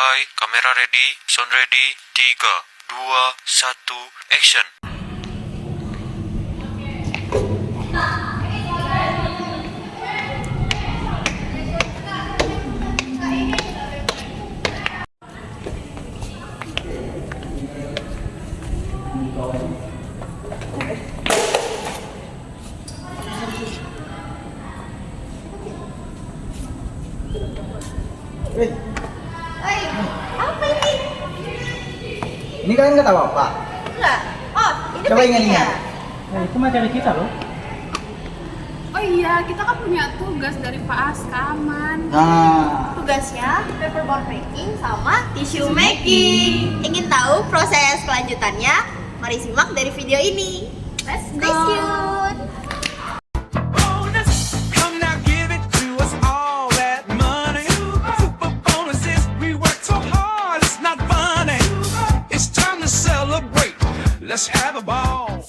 Standby, kamera ready, sound ready, 3, 2, 1, action. Apa ini? Ini kalian nggak tahu apa? Enggak. Oh, ini Coba packingnya. ingat-ingat. Nah, itu materi kita loh. Oh iya, kita kan punya tugas dari Pak Askaman. Nah, Tugasnya paperboard making sama tissue making. Ingin tahu proses kelanjutannya? Mari simak dari video ini. Let's Stay tuned. Bonus, come now give it to us all that money. Super bonuses, we work so hard, it's not funny. It's time to celebrate, let's have a ball.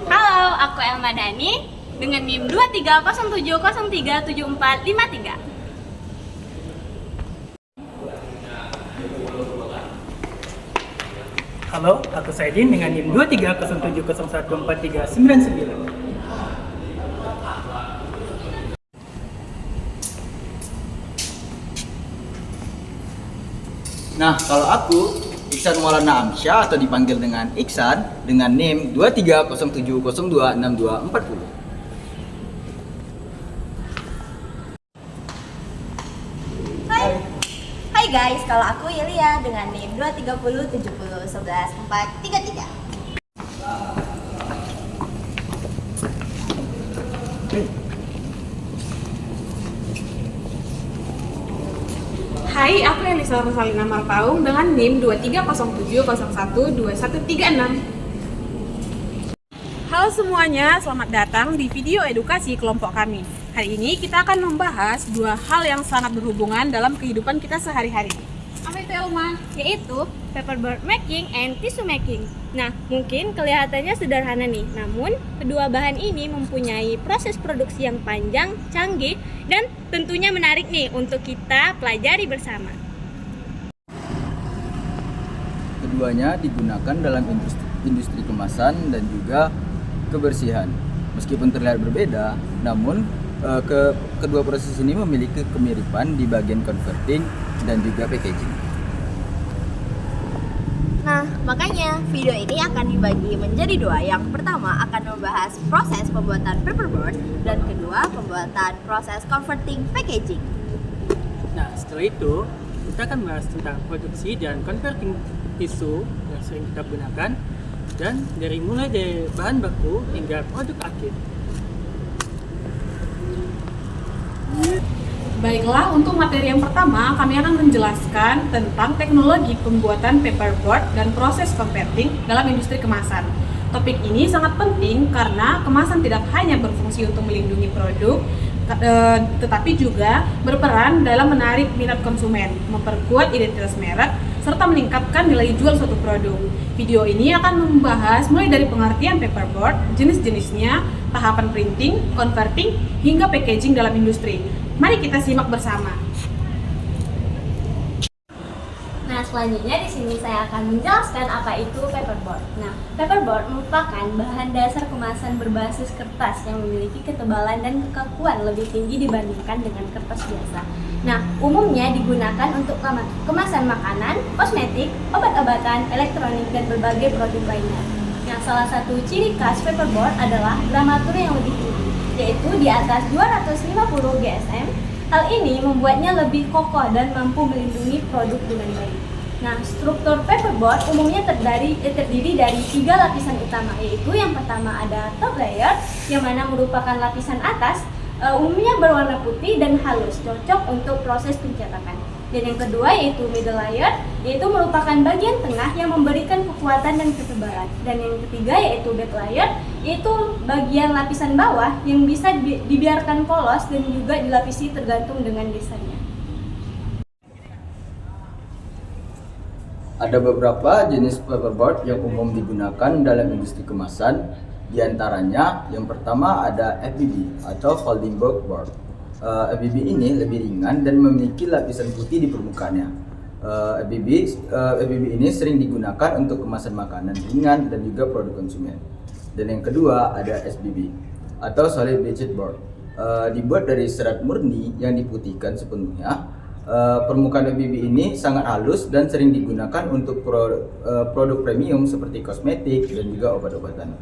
Halo, aku Elma Dani dengan NIM 2307037453. Halo, aku Saidin dengan NIM 2307014399. nah kalau aku Iksan Maulana Amsyah atau dipanggil dengan Iksan dengan NIM 2307026240. Hai guys, kalau aku Yulia dengan NIM 23070114333. Hai, aku Elisa Rosalina Marpaung dengan NIM 2307012136. Halo semuanya, selamat datang di video edukasi kelompok kami. Hari ini kita akan membahas dua hal yang sangat berhubungan dalam kehidupan kita sehari-hari. Apa itu, Elma? Yaitu paperboard making and tissue making. Nah, mungkin kelihatannya sederhana nih, namun kedua bahan ini mempunyai proses produksi yang panjang, canggih, dan tentunya menarik nih untuk kita pelajari bersama. Keduanya digunakan dalam industri kemasan dan juga kebersihan. Meskipun terlihat berbeda, namun kedua proses ini memiliki kemiripan di bagian converting dan juga packaging. Nah, makanya video ini akan dibagi menjadi dua. Yang pertama akan membahas proses pembuatan paperboard dan kedua pembuatan proses converting packaging. Nah, setelah itu kita akan membahas tentang produksi dan converting tisu yang sering kita gunakan dan mulai dari bahan baku hingga produk akhir. Baiklah, untuk materi yang pertama, kami akan menjelaskan tentang teknologi pembuatan paperboard dan proses converting dalam industri kemasan. Topik ini sangat penting karena kemasan tidak hanya berfungsi untuk melindungi produk, tetapi juga berperan dalam menarik minat konsumen, memperkuat identitas merek, serta meningkatkan nilai jual suatu produk. Video ini akan membahas mulai dari pengertian paperboard, jenis-jenisnya, tahapan printing, converting, hingga packaging dalam industri. Mari kita simak bersama. Nah, selanjutnya di sini saya akan menjelaskan apa itu paperboard. Nah, paperboard merupakan bahan dasar kemasan berbasis kertas yang memiliki ketebalan dan kekakuan lebih tinggi dibandingkan dengan kertas biasa. Nah, umumnya digunakan untuk kemasan makanan, kosmetik, obat-obatan, elektronik, dan berbagai produk lainnya. Nah, salah satu ciri khas paperboard adalah gramatur yang lebih tinggi, yaitu di atas 250 GSM. Hal ini membuatnya lebih kokoh dan mampu melindungi produk dengan baik. Nah, struktur paperboard umumnya terdiri dari 3 lapisan utama, yaitu yang pertama ada top layer, yang mana merupakan lapisan atas, umumnya berwarna putih dan halus, cocok untuk proses pencetakan. Dan yang kedua yaitu middle layer, yaitu merupakan bagian tengah yang memberikan kekuatan dan ketebalan. Dan yang ketiga yaitu back layer, yaitu bagian lapisan bawah yang bisa dibiarkan polos dan juga dilapisi tergantung dengan desainnya. Ada beberapa jenis paperboard yang umum digunakan dalam industri kemasan Di antaranya yang pertama ada FBB atau folding board. FBB ini lebih ringan dan memiliki lapisan putih di permukaannya. FBB ini sering digunakan untuk kemasan makanan ringan dan juga produk konsumen. Dan yang kedua ada SBB atau solid base board. Dibuat dari serat murni yang diputihkan sepenuhnya. Permukaan FBB ini sangat halus dan sering digunakan untuk produk premium seperti kosmetik dan juga obat-obatan.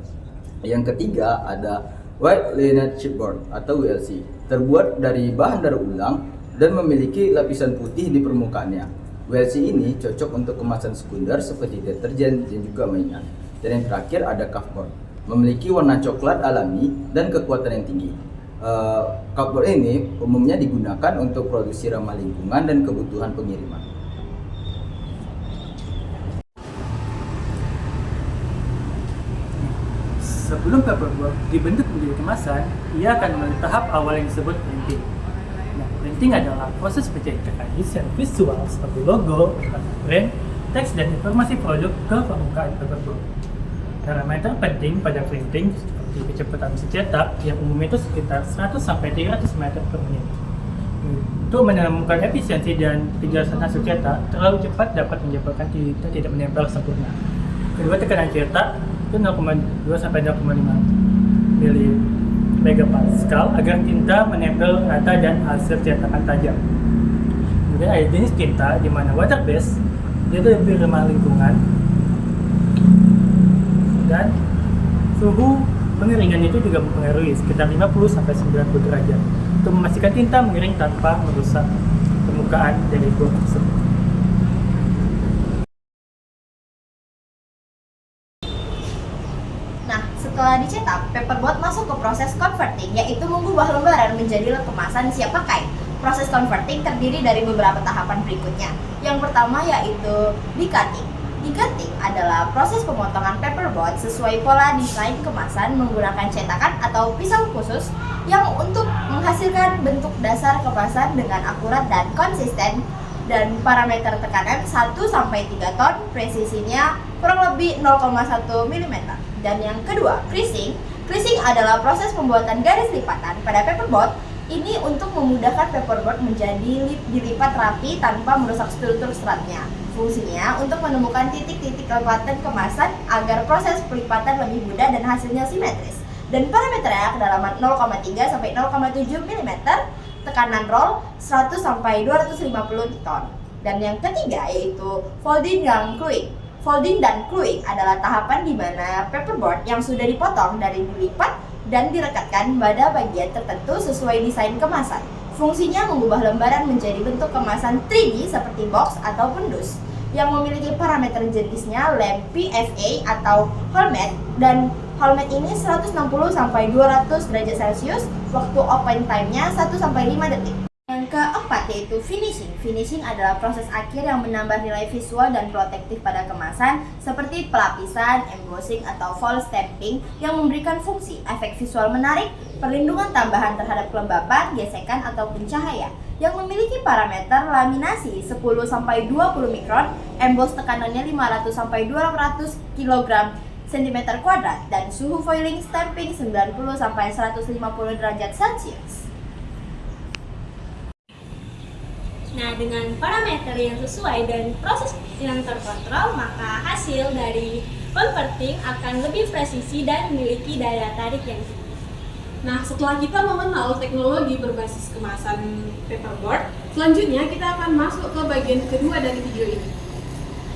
Yang ketiga ada white linen chipboard atau WLC, terbuat dari bahan daur ulang dan memiliki lapisan putih di permukaannya. WLC ini cocok untuk kemasan sekunder seperti deterjen dan juga mainan. Dan yang terakhir ada cupboard, memiliki warna coklat alami dan kekuatan yang tinggi. Cupboard ini umumnya digunakan untuk produksi ramah lingkungan dan kebutuhan pengiriman. Sebelum paperboard dibentuk menjadi kemasan, ia akan melalui tahap awal yang disebut printing. Nah, printing adalah proses pencetakan desain visual seperti logo, brand, teks, dan informasi produk ke permukaan paperboard. Parameter penting pada printing seperti kecepatan mesin cetak yang umumnya itu sekitar 100-300 meter per menit. Untuk menemukan efisiensi dan kejelasan hasil cetak, terlalu cepat dapat menyebabkan tinta tidak menempel sempurna. Kedua, tekanan cetak itu 0,2-0,5 megapascal agar tinta menempel rata dan hasil cetakan tajam. Kemudian ada jenis tinta di mana water base dia itu lebih ramah lingkungan dan suhu pengeringan itu juga mempengaruhi sekitar 50-90 derajat untuk memastikan tinta mengering tanpa merusak permukaan dari board tersebut. Nah, setelah dicetak, paperboard masuk ke proses converting, yaitu mengubah lembaran menjadi kemasan siap pakai. Proses converting terdiri dari beberapa tahapan berikutnya. Yang pertama yaitu decutting. Decutting adalah proses pemotongan paperboard sesuai pola desain kemasan menggunakan cetakan atau pisau khusus yang untuk menghasilkan bentuk dasar kemasan dengan akurat dan konsisten, dan parameter tekanan 1-3 ton, presisinya kurang lebih 0,1 mm. Dan yang kedua, creasing. Creasing adalah proses pembuatan garis lipatan pada paperboard. Ini untuk memudahkan paperboard menjadi dilipat rapi tanpa merusak struktur seratnya. Fungsinya untuk menemukan titik-titik lipatan kemasan agar proses pelipatan lebih mudah dan hasilnya simetris. Dan parameternya kedalaman 0,3-0,7 mm, tekanan roll 100-250 ton. Dan yang ketiga yaitu folding dan gluing. Folding dan gluing adalah tahapan di mana paperboard yang sudah dipotong dari dilipat dan direkatkan pada bagian tertentu sesuai desain kemasan. Fungsinya mengubah lembaran menjadi bentuk kemasan 3D seperti box ataupun dus yang memiliki parameter jenisnya lem PFA atau Holmet, dan Holmet ini 160-200 derajat Celcius, waktu open time-nya 1-5 detik. Yang keempat yaitu finishing. Finishing adalah proses akhir yang menambah nilai visual dan protektif pada kemasan seperti pelapisan, embossing, atau false stamping yang memberikan fungsi efek visual menarik, perlindungan tambahan terhadap kelembapan, gesekan, ataupun cahaya. Yang memiliki parameter laminasi 10-20 mikron, emboss tekanannya 500-200 kg cm kuadrat, dan suhu foiling stamping 90-150 derajat Celcius. Nah, dengan parameter yang sesuai dan proses yang terkontrol, maka hasil dari converting akan lebih presisi dan memiliki daya tarik yang tinggi. Nah, setelah kita mengenal teknologi berbasis kemasan paperboard, selanjutnya kita akan masuk ke bagian kedua dari video ini,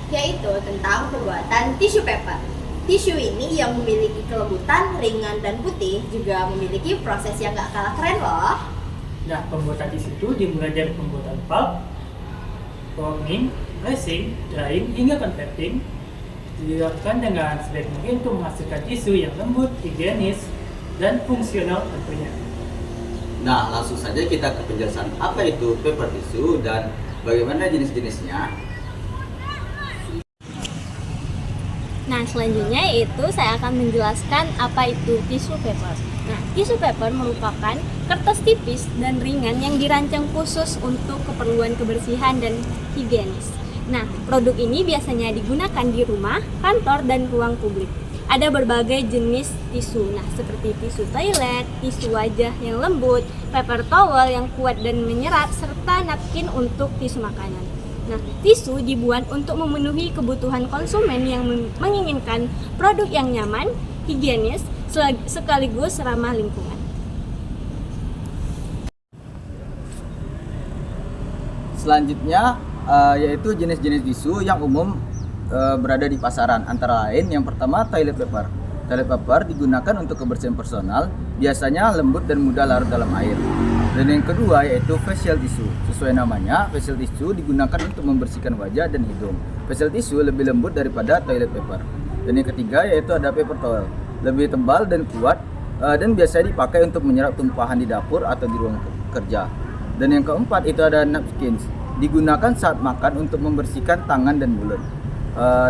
yaitu tentang pembuatan tisu paper. Tisu ini yang memiliki kelembutan, ringan, dan putih juga memiliki proses yang gak kalah keren loh. Nah, pembuatan tisu itu dimulai dari pembuatan pulp, forming, pressing, drying, hingga converting. Dilakukan dengan sebaik mungkin untuk menghasilkan tisu yang lembut, higienis, dan fungsional tentunya. Nah, langsung saja kita ke penjelasan apa itu paper tisu dan bagaimana jenis-jenisnya. Nah, selanjutnya yaitu saya akan menjelaskan apa itu tisu paper. Nah, tisu paper merupakan kertas tipis dan ringan yang dirancang khusus untuk keperluan kebersihan dan higienis. Nah, produk ini biasanya digunakan di rumah, kantor, dan ruang publik. ada berbagai jenis tisu. Nah, seperti tisu toilet, tisu wajah yang lembut, paper towel yang kuat dan menyerap, serta napkin untuk tisu makanan. Nah, tisu dibuat untuk memenuhi kebutuhan konsumen yang menginginkan produk yang nyaman, higienis, sekaligus ramah lingkungan. Selanjutnya yaitu jenis-jenis tisu yang umum berada di pasaran, antara lain yang pertama toilet paper. Toilet paper digunakan untuk kebersihan personal, biasanya lembut dan mudah larut dalam air. Dan yang kedua yaitu facial tissue. Sesuai namanya, facial tissue digunakan untuk membersihkan wajah dan hidung. Facial tissue lebih lembut daripada toilet paper. Dan yang ketiga yaitu ada paper towel, lebih tebal dan kuat dan biasanya dipakai untuk menyerap tumpahan di dapur atau di ruang kerja. Dan yang keempat itu ada napkins, digunakan saat makan untuk membersihkan tangan dan mulut.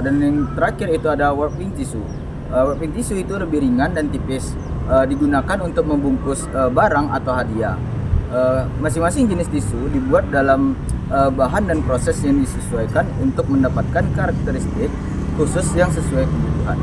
Dan yang terakhir itu ada wrapping tissue. Wrapping tissue itu lebih ringan dan tipis, digunakan untuk membungkus barang atau hadiah. Masing-masing jenis tisu dibuat dalam bahan dan proses yang disesuaikan untuk mendapatkan karakteristik khusus yang sesuai kebutuhan.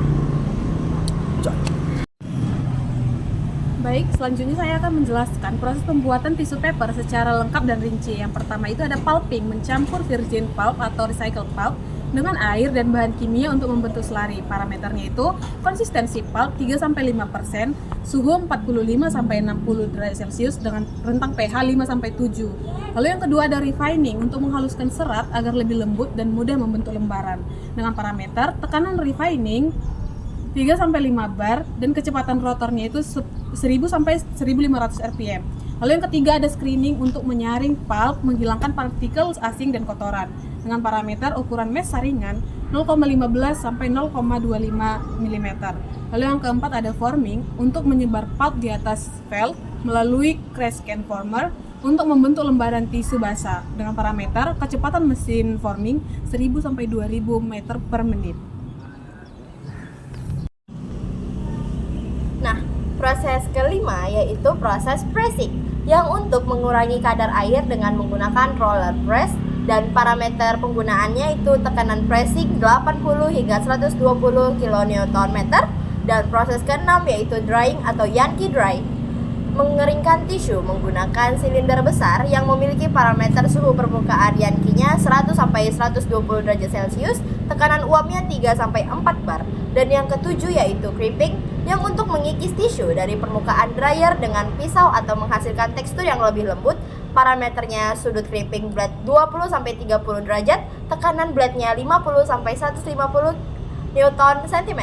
Baik, selanjutnya saya akan menjelaskan proses pembuatan tisu paper secara lengkap dan rinci. Yang pertama itu ada pulping, mencampur virgin pulp atau recycled pulp dengan air dan bahan kimia untuk membentuk selari. Parameternya itu konsistensi pulp 3-5%, suhu 45-60 derajat Celcius dengan rentang pH 5-7. Lalu yang kedua ada refining untuk menghaluskan serat agar lebih lembut dan mudah membentuk lembaran. Dengan parameter tekanan refining 3-5 bar dan kecepatan rotornya itu 1000-1500 rpm. Lalu yang ketiga ada screening untuk menyaring pulp, menghilangkan partikel asing dan kotoran dengan parameter ukuran mesh saringan 0,15-0,25 mm. Lalu yang keempat ada forming untuk menyebar pulp di atas felt melalui crash can former untuk membentuk lembaran tisu basah dengan parameter kecepatan mesin forming 1000-2000 meter per menit. Nah, proses kelima yaitu proses pressing yang untuk mengurangi kadar air dengan menggunakan roller press, dan parameter penggunaannya itu tekanan pressing 80 hingga 120 kN, dan proses keenam yaitu drying atau Yankee dry, mengeringkan tisu menggunakan silinder besar yang memiliki parameter suhu permukaan Yankee-nya 100-120 derajat Celcius, tekanan uapnya 3-4 bar. Dan yang ketujuh yaitu crimping yang untuk mengikis tisu dari permukaan dryer dengan pisau atau menghasilkan tekstur yang lebih lembut. Parameternya sudut crimping blade 20-30 derajat, tekanan blade-nya 50-150 Nm.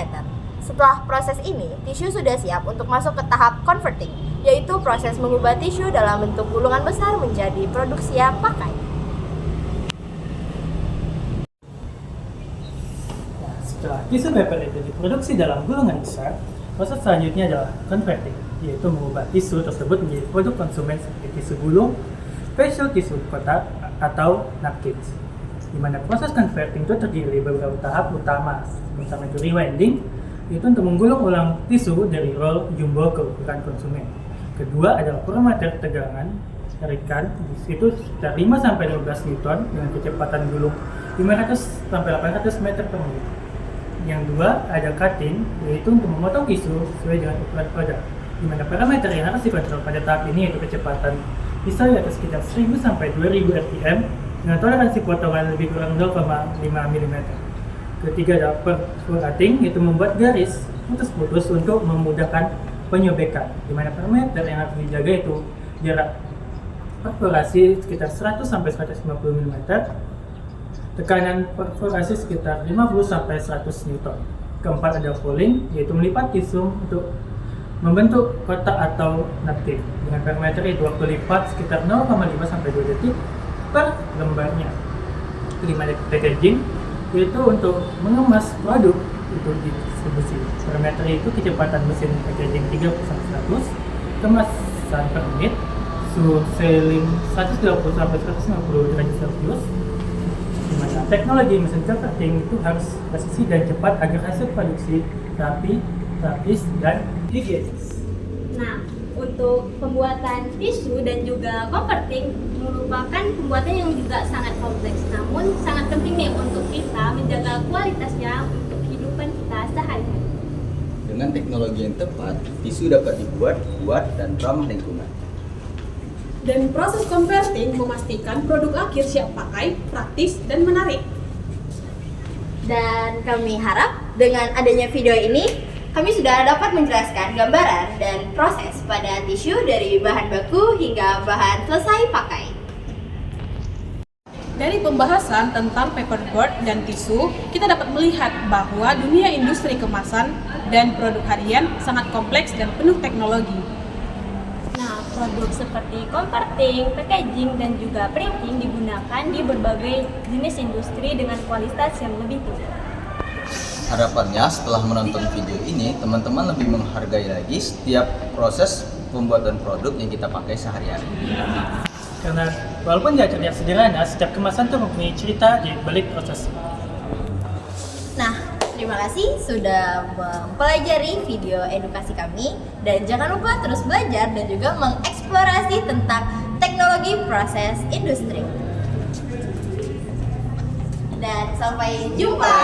Setelah proses ini, tisu sudah siap untuk masuk ke tahap converting, yaitu proses mengubah tisu dalam bentuk gulungan besar menjadi produk siap pakai. Setelah tisu paper itu diproduksi dalam gulungan besar, proses selanjutnya adalah converting, yaitu mengubah tisu tersebut menjadi produk konsumen seperti tisu gulung, facial tisu kotak, atau napkins. Di mana proses converting itu terdiri dari beberapa tahap utama. Pertama itu rewinding, yaitu untuk menggulung ulang tisu dari roll jumbo ke ukuran konsumen. Kedua adalah parameter tegangan tarikan, di situ sekitar 5-12 Newton dengan kecepatan gulung 500-800 meter per menit. Yang dua ada cutting, yaitu untuk memotong tisu sesuai dengan ukuran produk, di mana parameter yang harus dikontrol pada tahap ini yaitu kecepatan pisau yaitu sekitar 1000-2000 rpm dengan toleransi potongan lebih kurang 0,5 mm. Ketiga ada perforating, yaitu membuat garis putus-putus untuk memudahkan penyobekan, di mana parameter yang harus dijaga itu jarak perforasi sekitar 100-150 mm, tekanan perforasi sekitar 50-100 Newton. Keempat ada fouling, yaitu melipat tisu untuk membentuk kotak atau napkin dengan parameter itu waktu lipat sekitar 0,5-2 detik per lembarnya. Kelima ada packaging, yaitu untuk mengemas produk itu didistribusi. Parameter itu kecepatan mesin packaging 30-100, kemasan per menit, suhu seling 120-150 derajat Celcius. Di mana teknologi mesin converting itu harus presisi dan cepat agar hasil produksi rapi, rapis, dan higienis. Nah, untuk pembuatan tisu dan juga converting merupakan pembuatan yang juga sangat kompleks, namun sangat penting nih untuk kita menjaga kualitasnya untuk kehidupan kita sehari-hari. dengan teknologi yang tepat, tisu dapat dibuat kuat dan ramah lingkungan. Dan proses converting memastikan produk akhir siap pakai, praktis, dan menarik. Dan kami harap dengan adanya video ini, kami sudah dapat menjelaskan gambaran dan proses pada tisu dari bahan baku hingga bahan selesai pakai. Dari pembahasan tentang paperboard dan tisu, kita dapat melihat bahwa dunia industri kemasan dan produk harian sangat kompleks dan penuh teknologi. Nah, produk seperti converting, packaging, dan juga printing digunakan di berbagai jenis industri dengan kualitas yang lebih tinggi. Harapannya setelah menonton video ini, teman-teman lebih menghargai lagi setiap proses pembuatan produk yang kita pakai sehari-hari. Karena walaupun nggak terlihat sederhana, setiap kemasan tuh mempunyai cerita di balik proses. Nah, terima kasih sudah mempelajari video edukasi kami, dan jangan lupa terus belajar dan juga mengeksplorasi tentang teknologi proses industri. Dan sampai jumpa.